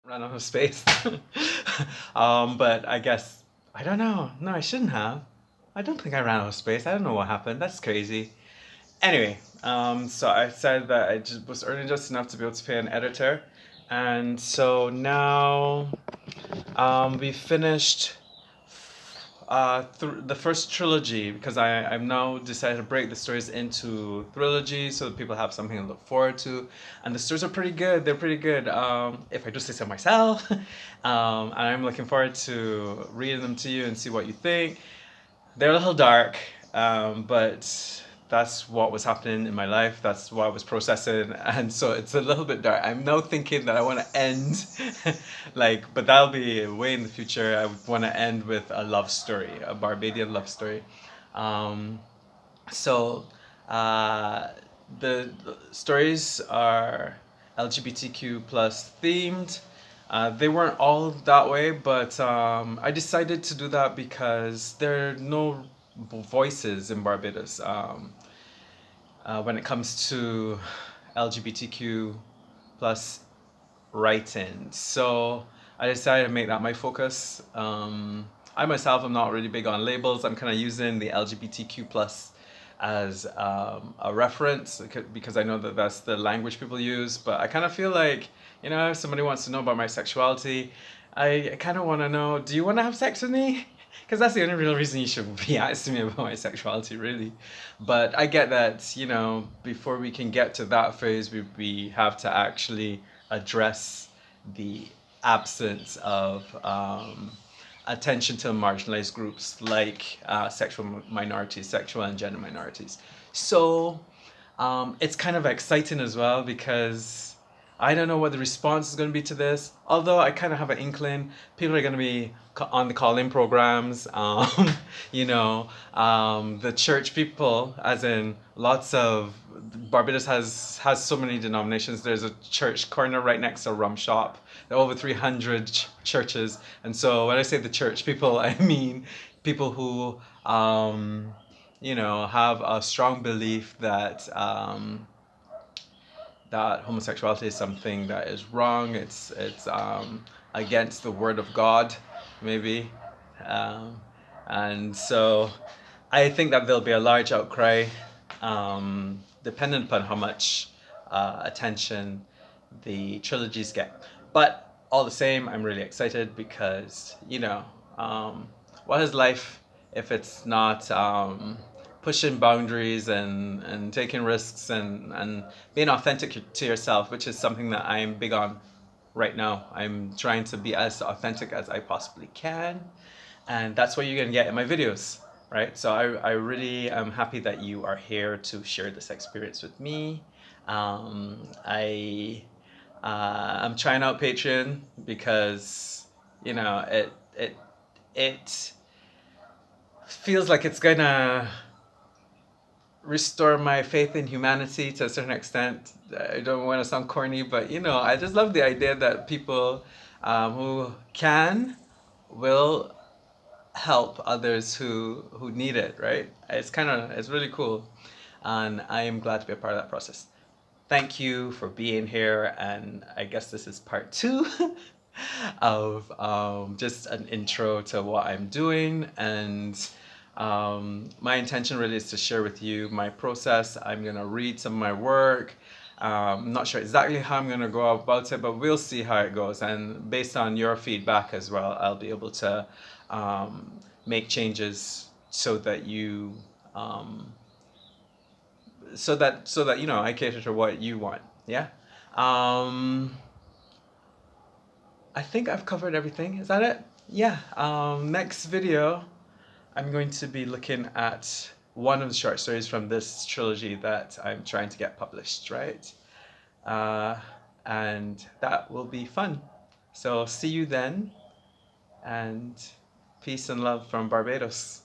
Run out of space. But I guess I don't know. No, I shouldn't have. I don't think I ran out of space. I don't know what happened. That's crazy. Anyway, so I said that I just was earning just enough to be able to pay an editor, and so now we finished the first trilogy because I've now decided to break the stories into trilogy so that people have something to look forward to. And the stories are pretty good. They're pretty good, if I do say so myself. And I'm looking forward to reading them to you and see what you think. They're a little dark, but that's what was happening in my life. That's what I was processing, and so it's a little bit dark. I'm now thinking that I want to end, but that'll be way in the future. I would want to end with a love story, a Barbadian love story. Um, so uh, the stories are LGBTQ plus themed. They weren't all that way, but I decided to do that because there are no voices in Barbados when it comes to LGBTQ plus writing. So I decided to make that my focus. I myself am not really big on labels. I'm kind of using the LGBTQ plus as a reference because I know that that's the language people use. But I kind of feel like, if somebody wants to know about my sexuality, I kind of want to know, do you want to have sex with me? Because that's the only real reason you should be asking me about my sexuality, really. But I get that, before we can get to that phase, we have to actually address the absence of attention to marginalized groups like sexual minorities, sexual and gender minorities. So it's kind of exciting as well because I don't know what the response is going to be to this. Although I kind of have an inkling, people are going to be on the call-in programs. The church people, as in lots of Barbados has so many denominations. There's a church corner right next to a rum shop. There are over 300 churches, and so when I say the church people, I mean people who have a strong belief that homosexuality is something that is wrong. It's against the word of God, maybe, um, and so I think that there'll be a large outcry, dependent upon how much attention the trilogies get. But all the same, I'm really excited because what is life if it's not pushing boundaries and taking risks and being authentic to yourself, which is something that I'm big on right now. I'm trying to be as authentic as I possibly can, and that's what you're gonna get in my videos, right? So I really am happy that you are here to share this experience with me. I'm trying out Patreon because it feels like it's gonna restore my faith in humanity to a certain extent. I don't want to sound corny, but I just love the idea that people who can will help others who need it, right? It's really cool, and I am glad to be a part of that process. Thank you for being here, and I guess this is part two of just an intro to what I'm doing. And my intention really is to share with you my process. I'm gonna read some of my work. I'm not sure exactly how I'm gonna go about it, but we'll see how it goes. And based on your feedback as well, I'll be able to make changes so that you I cater to what you want. Yeah. Um, I think I've covered everything. Is that it? Yeah. Next video, I'm going to be looking at one of the short stories from this trilogy that I'm trying to get published, right? Uh, and that will be fun. So see you then, and peace and love from Barbados.